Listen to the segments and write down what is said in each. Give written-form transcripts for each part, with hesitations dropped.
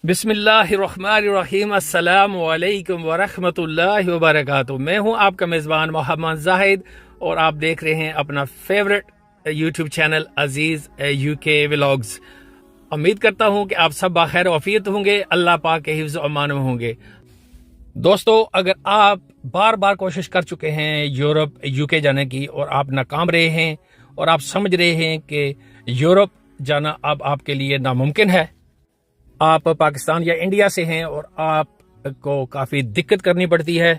बिस्मिल्लाहिर्रहमानिर्रहीम अस्सलाम वालेकुम वरहमतुल्लाहि वबरकातुहू। मैं हूं आपका मेज़बान मोहम्मद जाहिद और आप देख रहे हैं अपना फेवरेट यूट्यूब चैनल अजीज़ यूके व्लॉग्स। उम्मीद करता हूं कि आप सब बखैर वफ़ियत होंगे, अल्लाह पाक के हिफ्ज़ अमान में होंगे। दोस्तों, अगर आप बार बार कोशिश कर चुके हैं यूरोप यूके जाने की और आप नाकाम रहे हैं और आप समझ रहे हैं कि यूरोप जाना अब आपके लिए नामुमकिन है, आप पाकिस्तान या इंडिया से हैं और आपको काफ़ी दिक्कत करनी पड़ती है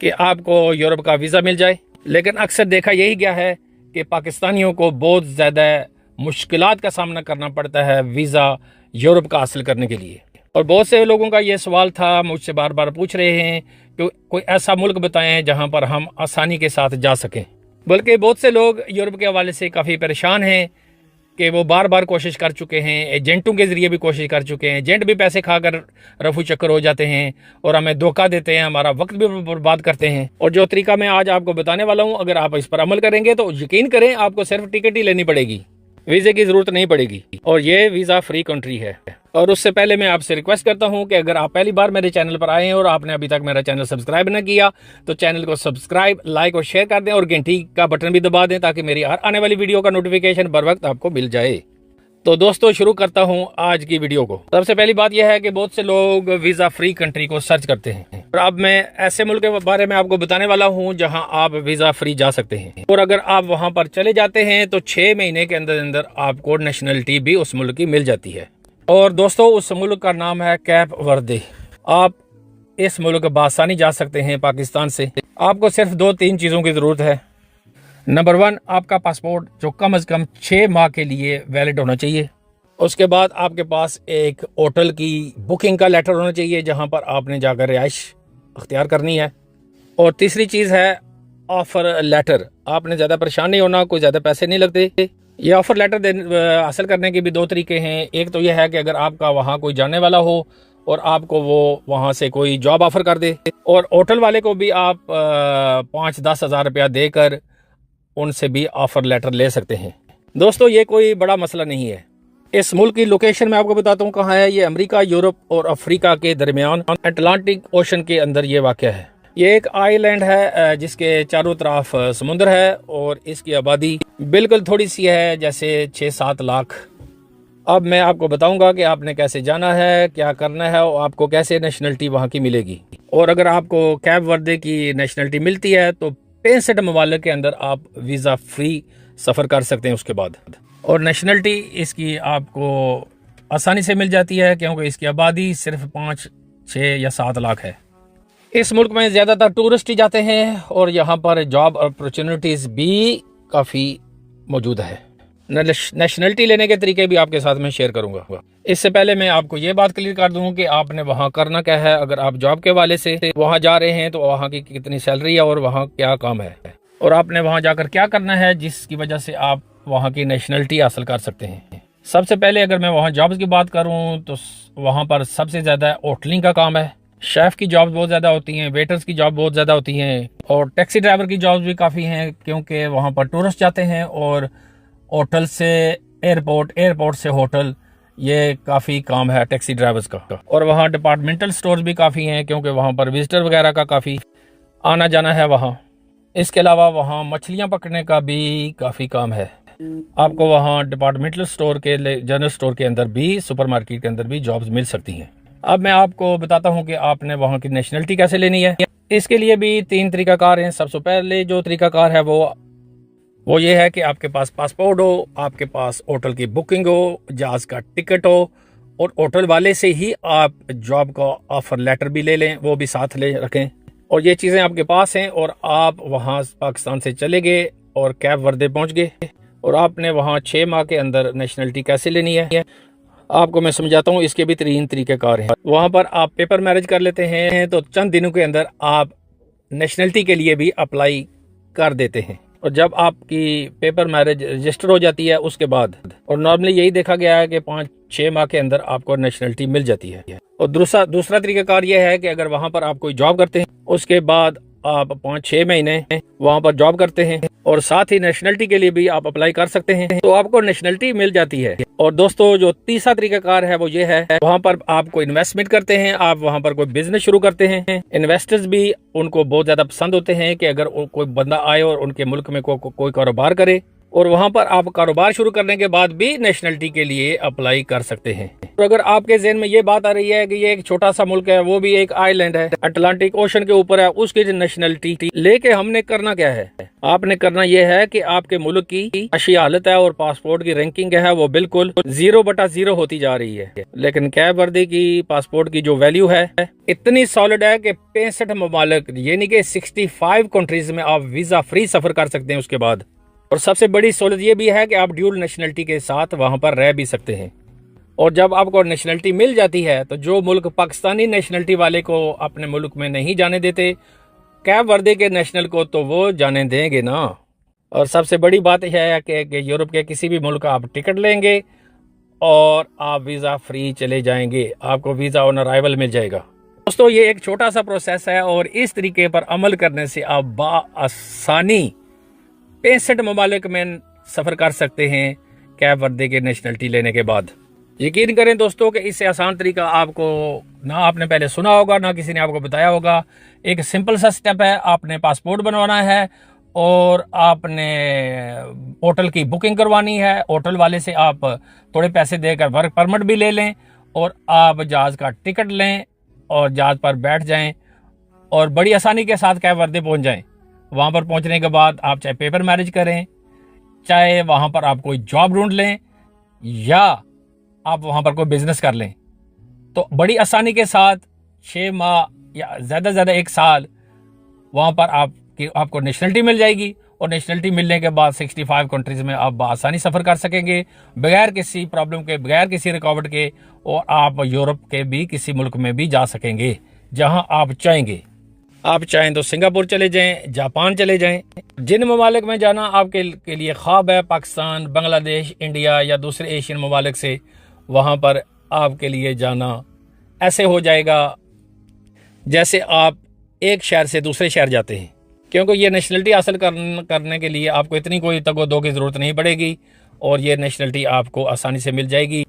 कि आपको यूरोप का वीज़ा मिल जाए, लेकिन अक्सर देखा यही गया है कि पाकिस्तानियों को बहुत ज़्यादा मुश्किलात का सामना करना पड़ता है वीज़ा यूरोप का हासिल करने के लिए। और बहुत से लोगों का ये सवाल था, मुझसे बार बार पूछ रहे हैं कि कोई ऐसा मुल्क बताएं जहां पर हम आसानी के साथ जा सकें। बल्कि बहुत से लोग यूरोप के हवाले से काफ़ी परेशान हैं कि वो बार बार कोशिश कर चुके हैं, एजेंटों के ज़रिए भी कोशिश कर चुके हैं, एजेंट भी पैसे खाकर रफू चक्कर हो जाते हैं और हमें धोखा देते हैं, हमारा वक्त भी बर्बाद करते हैं। और जो तरीका मैं आज आपको बताने वाला हूं, अगर आप इस पर अमल करेंगे तो यकीन करें आपको सिर्फ टिकट ही लेनी पड़ेगी, वीज़े की ज़रूरत नहीं पड़ेगी। और ये वीज़ा फ्री कंट्री है। और उससे पहले मैं आपसे रिक्वेस्ट करता हूं कि अगर आप पहली बार मेरे चैनल पर आए हैं और आपने अभी तक मेरा चैनल सब्सक्राइब न किया तो चैनल को सब्सक्राइब, लाइक और शेयर कर दें और घंटी का बटन भी दबा दें ताकि मेरी हर आने वाली वीडियो का नोटिफिकेशन बर वक्त आपको मिल जाए। तो दोस्तों, शुरू करता हूं आज की वीडियो को। सबसे पहली बात यह है कि बहुत से लोग वीज़ा फ्री कंट्री को सर्च करते हैं और अब मैं ऐसे मुल्क के बारे में आपको बताने वाला हूं जहां आप वीज़ा फ्री जा सकते हैं। और अगर आप वहां पर चले जाते हैं तो 6 महीने के अंदर अंदर आपको नेशनलिटी भी उस मुल्क की मिल जाती है। और दोस्तों, उस मुल्क का नाम है कैप वर्दे। आप इस मुल्क बासानी जा सकते हैं पाकिस्तान से। आपको सिर्फ 2-3 चीज़ों की ज़रूरत है। नंबर 1, आपका पासपोर्ट जो कम से कम 6 माह के लिए वैलिड होना चाहिए। उसके बाद आपके पास एक होटल की बुकिंग का लेटर होना चाहिए जहां पर आपने जाकर रिहाइश अख्तियार करनी है। और तीसरी चीज़ है ऑफ़र लेटर। आपने ज़्यादा परेशान नहीं होना, कोई ज़्यादा पैसे नहीं लगते। ये ऑफ़र लेटर हासिल करने के भी 2 तरीके हैं। एक तो यह है कि अगर आपका वहाँ कोई जाने वाला हो और आपको वो वहाँ से कोई जॉब ऑफ़र कर दे, और होटल वाले को भी आप 5-10 हज़ार रुपया देकर उनसे भी ऑफ़र लेटर ले सकते हैं। दोस्तों, ये कोई बड़ा मसला नहीं है। इस मुल्क की लोकेशन मैं आपको बताता हूँ कहाँ है। ये अमेरिका, यूरोप और अफ्रीका के दरमियान अटलांटिक ओशन के अंदर ये वाक़या है। ये एक आइलैंड है जिसके चारों तरफ समुद्र है और इसकी आबादी बिल्कुल थोड़ी सी है, जैसे 6-7 लाख। अब मैं आपको बताऊंगा कि आपने कैसे जाना है, क्या करना है और आपको कैसे नेशनलिटी वहाँ की मिलेगी। और अगर आपको कैप वर्दे की नेशनलिटी मिलती है तो 65 ममालिक के अंदर आप वीज़ा फ्री सफ़र कर सकते हैं उसके बाद। और नेशनलिटी इसकी आपको आसानी से मिल जाती है क्योंकि इसकी आबादी सिर्फ 5, 6 या 7 लाख है। इस मुल्क में ज़्यादातर टूरिस्ट ही जाते हैं और यहाँ पर जॉब अपॉर्चुनिटीज़ भी काफ़ी मौजूद है। नेशनलिटी लेने के तरीके भी आपके साथ में शेयर करूँगा। इससे पहले मैं आपको ये बात क्लियर कर दूँ कि आपने वहाँ करना क्या है। अगर आप जॉब के वाले से वहाँ जा रहे हैं तो वहाँ की कितनी सैलरी है और वहाँ क्या काम है, और आपने वहाँ जाकर क्या करना है जिसकी वजह से आप वहाँ की नेशनलिटी हासिल कर सकते हैं। सबसे पहले अगर मैं वहाँ जॉब्स की बात करूँ तो वहाँ पर सबसे ज़्यादा होटलिंग का काम है। शेफ़ की जॉब बहुत ज़्यादा होती हैं, वेटर्स की जॉब बहुत ज़्यादा होती हैं और टैक्सी ड्राइवर की जॉब्स भी काफ़ी हैं क्योंकि वहाँ पर टूरिस्ट जाते हैं। और होटल से एयरपोर्ट, एयरपोर्ट से होटल, ये काफ़ी काम है टैक्सी ड्राइवर्स का। और वहाँ डिपार्टमेंटल स्टोर्स भी काफ़ी हैं क्योंकि वहाँ पर विजिटर वगैरह का काफ़ी आना जाना है वहाँ। इसके अलावा वहाँ मछलियाँ पकड़ने का भी काफ़ी काम है। आपको वहाँ डिपार्टमेंटल स्टोर के, जनरल स्टोर के अंदर भी, सुपरमार्केट के अंदर भी जॉब्स मिल सकती हैं। अब मैं आपको बताता हूँ कि आपने वहाँ की नेशनलिटी कैसे लेनी है। इसके लिए भी 3 तरीकाकार हैं। सबसे पहले जो तरीकाकार है वो ये है कि आपके पास पासपोर्ट हो, आपके पास होटल की बुकिंग हो, जहाज़ का टिकट हो और होटल वाले से ही आप जॉब का ऑफ़र लेटर भी ले लें, वो भी साथ ले रखें। और ये चीज़ें आपके पास हैं और आप वहाँ पाकिस्तान से चले गए और कैप वर्दे पहुँच गए और आपने वहाँ 6 माह के अंदर नेशनलिटी कैसे लेनी है आपको मैं समझाता हूँ। इसके भी 3 तरीक़ेकार हैं। वहाँ पर आप पेपर मैरिज कर लेते हैं तो चंद दिनों के अंदर आप नेशनलिटी के लिए भी अप्लाई कर देते हैं। और जब आपकी पेपर मैरिज रजिस्टर हो जाती है उसके बाद, और नॉर्मली यही देखा गया है कि 5-6 माह के अंदर आपको नेशनलिटी मिल जाती है। और दूसरा तरीकाकार यह है कि अगर वहाँ पर आप कोई जॉब करते हैं उसके बाद आप 5-6 महीने वहाँ पर जॉब करते हैं और साथ ही नेशनलिटी के लिए भी आप अप्लाई कर सकते हैं, तो आपको नेशनलिटी मिल जाती है। और दोस्तों जो तीसरा तरीकाकार है वो ये है, वहाँ पर आपको इन्वेस्टमेंट करते हैं, आप वहाँ पर कोई बिजनेस शुरू करते हैं। इन्वेस्टर्स भी उनको बहुत ज्यादा पसंद होते हैं कि अगर कोई बंदा आए और उनके मुल्क में कोई कारोबार करे, और वहाँ पर आप कारोबार शुरू करने के बाद भी नेशनलिटी के लिए अप्लाई कर सकते हैं। और अगर आपके ज़हन में ये बात आ रही है कि ये एक छोटा सा मुल्क है, वो भी एक आइलैंड है, अटलांटिक ओशन के ऊपर है, उसकी नेशनलिटी लेके हमने करना क्या है? आपने करना यह है कि आपके मुल्क की अच्छी हालत है और पासपोर्ट की रैंकिंग है वो बिल्कुल 0/0 होती जा रही है, लेकिन कैप वर्दे की पासपोर्ट की जो वैल्यू है इतनी सॉलिड है कि 65 ममालिक यानी कि 65 कंट्रीज में आप वीजा फ्री सफर कर सकते हैं उसके बाद। और सबसे बड़ी सहूलत ये भी है कि आप ड्यूल नेशनलिटी के साथ वहां पर रह भी सकते हैं। और जब आपको नेशनलिटी मिल जाती है तो जो मुल्क पाकिस्तानी नेशनलिटी वाले को अपने मुल्क में नहीं जाने देते, कैप वर्दे के नेशनल को तो वो जाने देंगे ना। और सबसे बड़ी बात यह है कि यूरोप के किसी भी मुल्क का आप टिकट लेंगे और आप वीज़ा फ्री चले जाएंगे, आपको वीज़ा ऑन अराइवल मिल जाएगा। दोस्तों ये एक छोटा सा प्रोसेस है और इस तरीके पर अमल करने से आप बाआसानी 65 ममालिक में सफ़र कर सकते हैं कैप वर्दे के नेशनलिटी लेने के बाद। यकीन करें दोस्तों कि इससे आसान तरीका आपको ना आपने पहले सुना होगा ना किसी ने आपको बताया होगा। एक सिंपल सा स्टेप है, आपने पासपोर्ट बनवाना है और आपने होटल की बुकिंग करवानी है। होटल वाले से आप थोड़े पैसे देकर वर्क परमिट भी ले लें और आप जहाज़ का टिकट लें और जहाज़ पर बैठ जाएं और बड़ी आसानी के साथ कैप वर्दे पहुंच जाएं। वहाँ पर पहुँचने के बाद आप चाहे पेपर मैरिज करें, चाहे वहाँ पर आप कोई जॉब ढूंढ लें या आप वहाँ पर कोई बिजनेस कर लें, तो बड़ी आसानी के साथ 6 माह या ज़्यादा से ज़्यादा 1 साल वहाँ पर आपको नेशनलिटी मिल जाएगी। और नेशनलिटी मिलने के बाद 65 कंट्रीज़ में आप आसानी सफ़र कर सकेंगे बगैर किसी प्रॉब्लम के, बगैर किसी रुकावट के। और आप यूरोप के भी किसी मुल्क में भी जा सकेंगे जहाँ आप चाहेंगे। आप चाहें तो सिंगापुर चले जाएं, जापान चले जाएं। जिन ममालिक में जाना आपके के लिए ख्वाब है, पाकिस्तान, बांग्लादेश, इंडिया या दूसरे एशियन ममालिक से, वहाँ पर आपके लिए जाना ऐसे हो जाएगा जैसे आप एक शहर से दूसरे शहर जाते हैं, क्योंकि ये नेशनलिटी हासिल करने के लिए आपको इतनी कोई तगो-दो की ज़रूरत नहीं पड़ेगी और ये नेशनलिटी आपको आसानी से मिल जाएगी।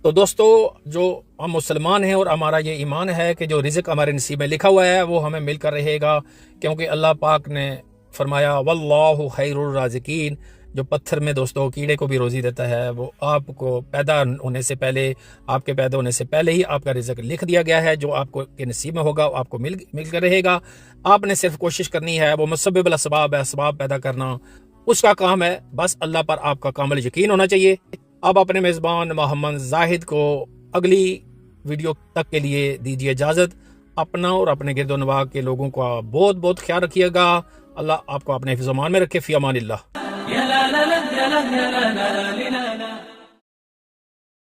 तो दोस्तों जो हम मुसलमान हैं और हमारा ये ईमान है कि जो रिज़्क़ हमारे नसीब में लिखा हुआ है वो हमें मिलकर रहेगा, क्योंकि अल्लाह पाक ने फरमाया वल्लाहु खैरुर राज़िकीन। जो पत्थर में दोस्तों कीड़े को भी रोज़ी देता है, वो आपको पैदा होने से पहले, आपके पैदा होने से पहले ही आपका रिज़्क़ लिख दिया गया है। जो आपको के नसीब में होगा आपको मिलकर रहेगा। आपने सिर्फ कोशिश करनी है, वो मुसब्बिबुल असबाब है, असबाब पैदा करना उसका काम है। बस अल्लाह पर आपका कामिल यकीन होना चाहिए। अब अपने मेज़बान मोहम्मद जाहिद को अगली वीडियो तक के लिए दीजिए इजाज़त। अपना और अपने गिरदोनवा के लोगों का बहुत बहुत ख्याल रखिएगा। अल्लाह आपको अपने हिफ्ज़-ओ-मान में रखे। फ़ी अमानिल्लाह।